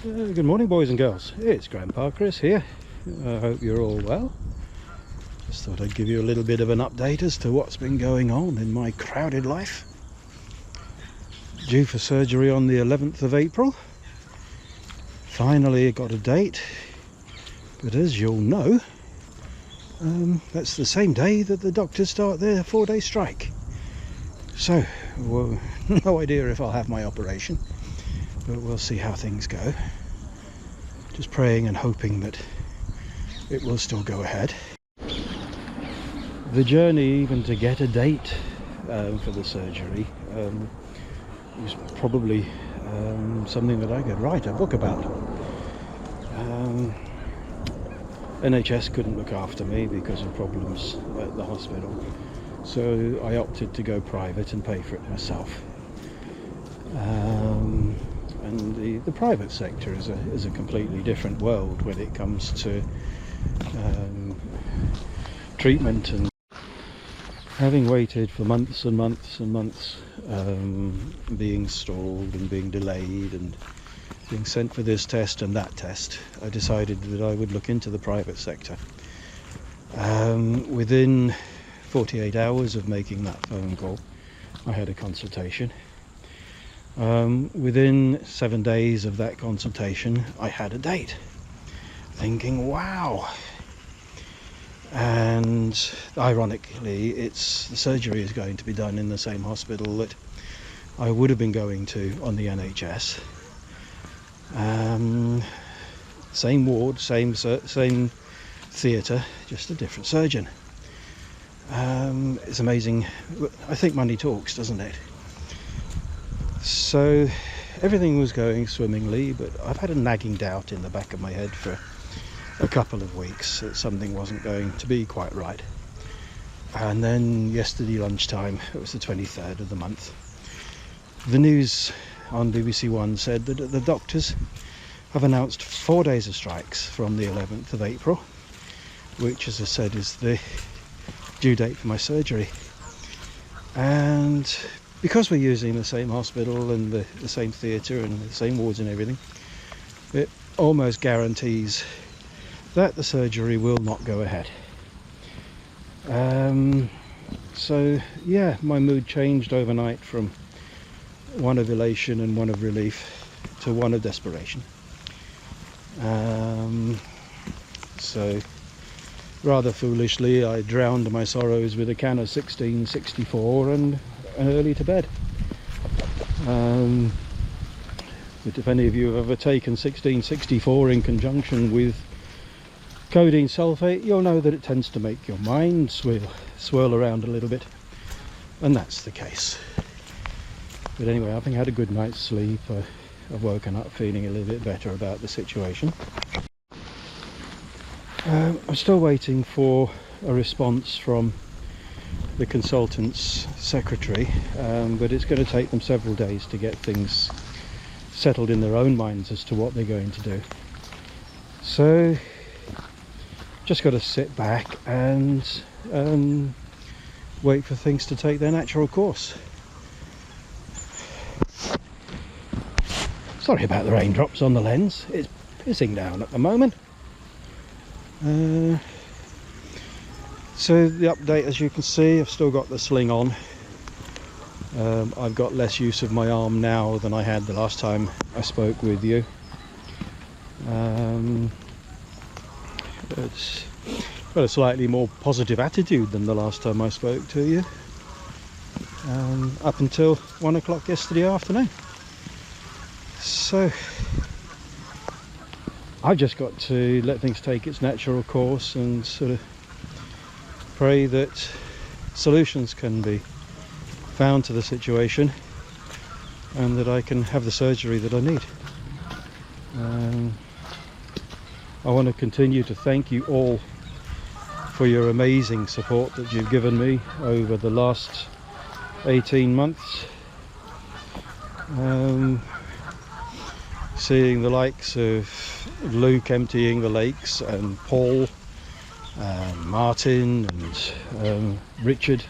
Good morning, boys and girls. It's Grandpa Chris here. I hope you're all well. Just thought I'd give you a little bit of an update as to what's been going on in my crowded life. Due for surgery on the 11th of April. Finally got a date, but as you'll know, that's the same day that the doctors start their 4-day strike. So, well, no idea if I'll have my operation, but we'll see how things go. Just praying and hoping that it will still go ahead. The journey even to get a date for the surgery was probably something that I could write a book about. NHS couldn't look after me because of problems at the hospital, so I opted to go private and pay for it myself. And the private sector is a completely different world when it comes to treatment. And having waited for months and months and months, being stalled and being delayed and being sent for this test and that test, I decided that I would look into the private sector. Within 48 hours of making that phone call, I had a consultation. Within 7 days of that consultation, I had a date, thinking, wow. And ironically, the surgery is going to be done in the same hospital that I would have been going to on the NHS. Same ward, same theatre, just a different surgeon. It's amazing. I think money talks, doesn't it? So everything was going swimmingly, but I've had a nagging doubt in the back of my head for a couple of weeks that something wasn't going to be quite right. And then yesterday lunchtime, it was the 23rd of the month, the news on BBC One said that the doctors have announced 4 days of strikes from the 11th of April, which, as I said, is the due date for my surgery. And because we're using the same hospital and the same theatre and the same wards and everything, it almost guarantees that the surgery will not go ahead. So yeah, my mood changed overnight from one of elation and one of relief to one of desperation. So rather foolishly, I drowned my sorrows with a can of 1664 and early to bed. But if any of you have ever taken 1664 in conjunction with codeine sulfate, you'll know that it tends to make your mind swirl around a little bit, and that's the case. But anyway, having had a good night's sleep, I've woken up feeling a little bit better about the situation. I'm still waiting for a response from the consultant's secretary, but it's going to take them several days to get things settled in their own minds as to what they're going to do. So just got to sit back and wait for things to take their natural course. Sorry about the raindrops on the lens, it's pissing down at the moment. So the update, as you can see, I've still got the sling on. I've got less use of my arm now than I had the last time I spoke with you. It's got a slightly more positive attitude than the last time I spoke to you, up until 1 o'clock yesterday afternoon. So I've just got to let things take its natural course and sort of pray that solutions can be found to the situation and that I can have the surgery that I need. I want to continue to thank you all for your amazing support that you've given me over the last 18 months. Seeing the likes of Luke emptying the lakes, and Paul, Martin and Richard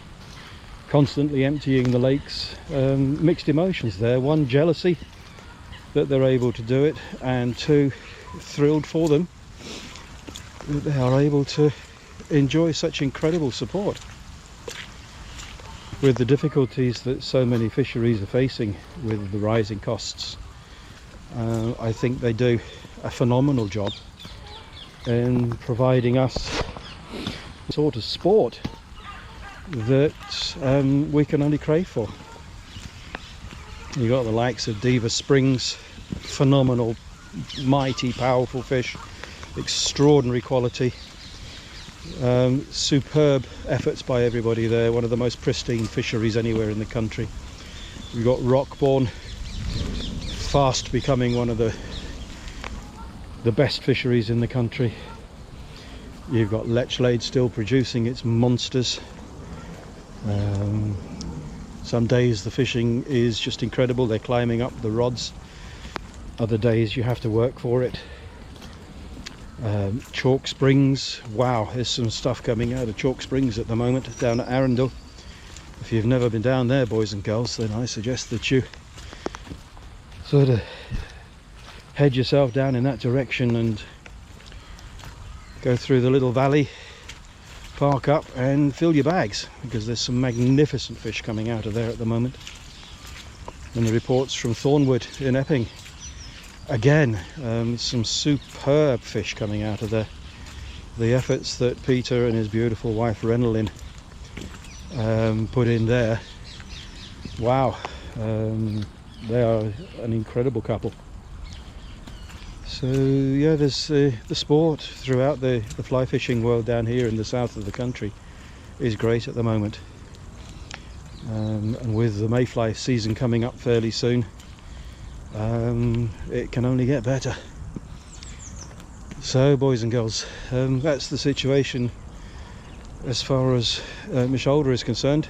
constantly emptying the lakes, mixed emotions there. One, jealousy, that they're able to do it, and two, thrilled for them that they are able to enjoy such incredible support. With the difficulties that so many fisheries are facing with the rising costs, I think they do a phenomenal job in providing us the sort of sport that we can only crave for. You've got the likes of Diva Springs, phenomenal, mighty, powerful fish, extraordinary quality, superb efforts by everybody there, one of the most pristine fisheries anywhere in the country. We've got Rockbourne, fast becoming one of the best fisheries in the country. You've got Lechlade still producing its monsters. Some days the fishing is just incredible, they're climbing up the rods. Other days you have to work for it. Chalk Springs, wow, there's some stuff coming out of Chalk Springs at the moment down at Arundel. If you've never been down there, boys and girls, then I suggest that you sort of head yourself down in that direction and go through the little valley, park up and fill your bags, because there's some magnificent fish coming out of there at the moment. And the reports from Thornwood in Epping, again, some superb fish coming out of there. The efforts that Peter and his beautiful wife Renelin put in there, wow, they are an incredible couple. So yeah, there's the sport throughout the fly fishing world down here in the south of the country is great at the moment, and with the mayfly season coming up fairly soon, it can only get better. So boys and girls, that's the situation as far as my shoulder is concerned.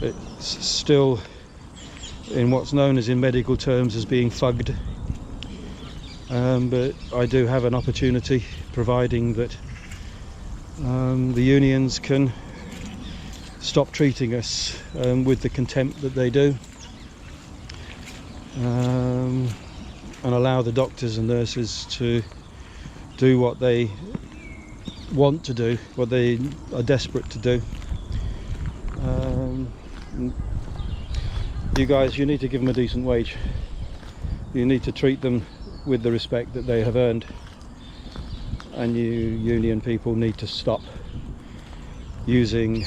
It's still in what's known as in medical terms as being fugged. But I do have an opportunity, providing that the unions can stop treating us with the contempt that they do, and allow the doctors and nurses to do what they want to do, what they are desperate to do. You guys, you need to give them a decent wage. You need to treat them with the respect that they have earned, and you union people need to stop using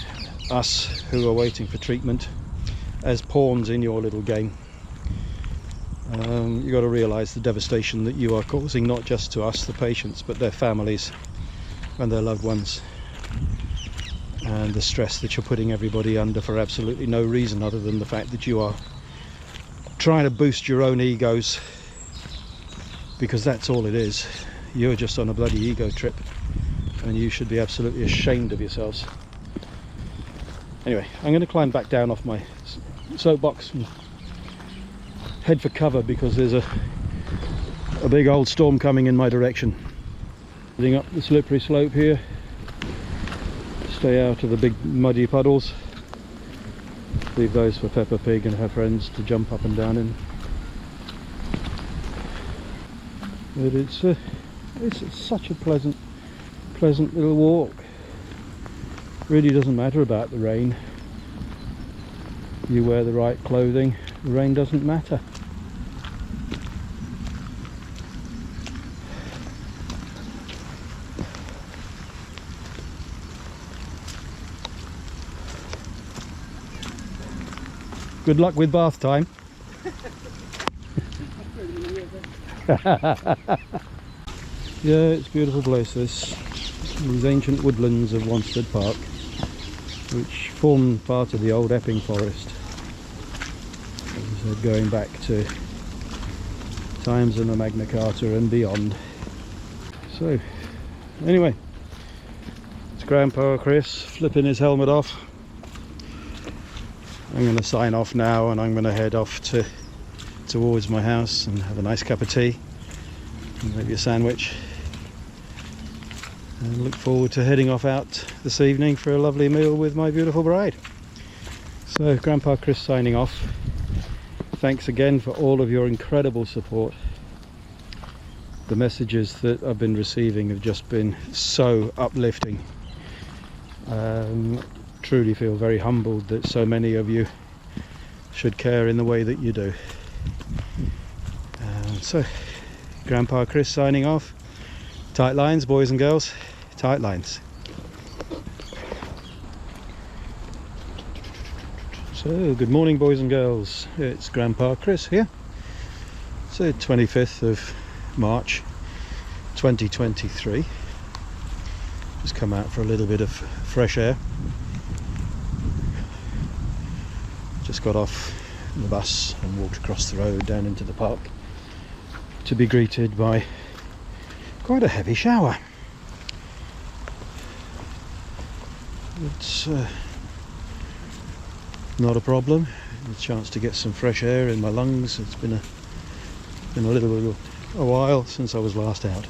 us who are waiting for treatment as pawns in your little game. You've got to realise the devastation that you are causing, not just to us, the patients, but their families and their loved ones, and the stress that you're putting everybody under for absolutely no reason other than the fact that you are trying to boost your own egos, because that's all it is. You're just on a bloody ego trip, and you should be absolutely ashamed of yourselves. Anyway, I'm going to climb back down off my soapbox and head for cover, because there's a big old storm coming in my direction. Heading up the slippery slope here, stay out of the big muddy puddles, leave those for Peppa Pig and her friends to jump up and down in. But it's such a pleasant little walk. Really doesn't matter about the rain. You wear the right clothing, the rain doesn't matter. Good luck with bath time. Yeah, it's a beautiful place, this. These ancient woodlands of Wanstead Park, which form part of the old Epping Forest, as I said, going back to times of the Magna Carta and beyond. So anyway, it's Grandpa Chris flipping his helmet off. I'm going to sign off now, and I'm going to head off towards my house and have a nice cup of tea and maybe a sandwich, and look forward to heading off out this evening for a lovely meal with my beautiful bride. So Grandpa Chris signing off. thanks again for all of your incredible support. The messages that I've been receiving have just been so uplifting. Truly feel very humbled that so many of you should care in the way that you do. So, Grandpa Chris signing off. Tight lines, boys and girls. Tight lines. So, good morning, boys and girls. It's Grandpa Chris here. It's the 25th of March 2023. Just come out for a little bit of fresh air. Just got off the bus and walked across the road down into the park to be greeted by quite a heavy shower. It's not a problem. A chance to get some fresh air in my lungs. It's been a while since I was last out.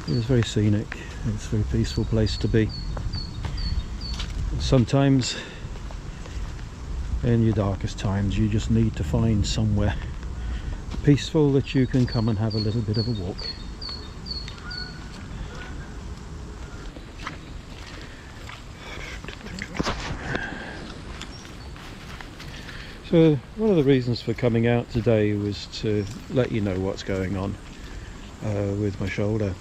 It was very scenic. It's a very peaceful place to be. Sometimes in your darkest times you just need to find somewhere peaceful that you can come and have a little bit of a walk. So one of the reasons for coming out today was to let you know what's going on with my shoulder.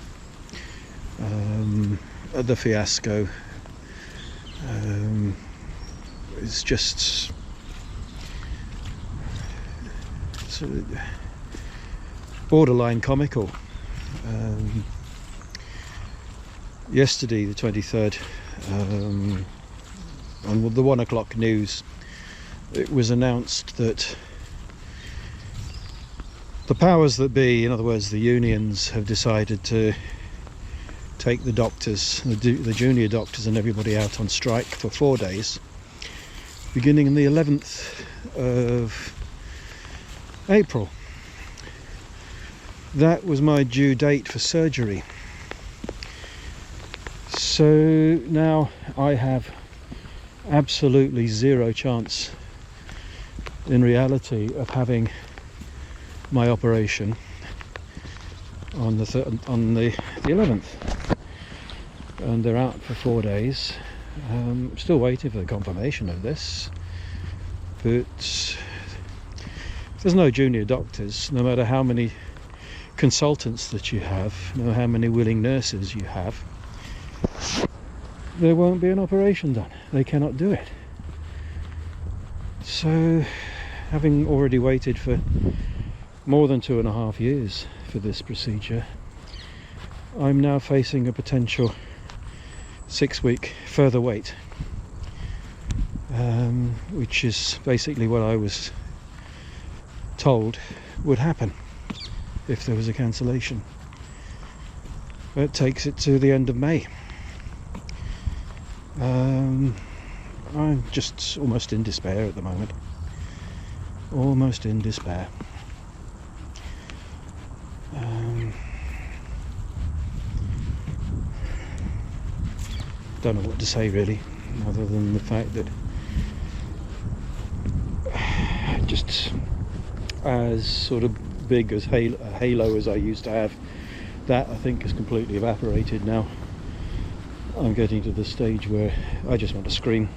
The fiasco is just borderline comical. Yesterday, the 23rd, on the 1 o'clock news, it was announced that the powers that be, in other words the unions, have decided to take the doctors, the junior doctors and everybody out on strike for 4 days, beginning on the 11th of April. That was my due date for surgery. So now I have absolutely zero chance in reality of having my operation on the 11th, and they're out for 4 days. Still waiting for the confirmation of this, but there's no junior doctors. No matter how many consultants that you have, no matter how many willing nurses you have, there won't be an operation done. They cannot do it. So, having already waited for more than 2.5 years for this procedure, I'm now facing a potential 6-week further wait, which is basically what I was told would happen if there was a cancellation. That takes it to the end of May. I'm just almost in despair at the moment. Almost in despair. Don't know what to say really, other than the fact that just as sort of big as a halo as I used to have, that I think has completely evaporated now. I'm getting to the stage where I just want to scream.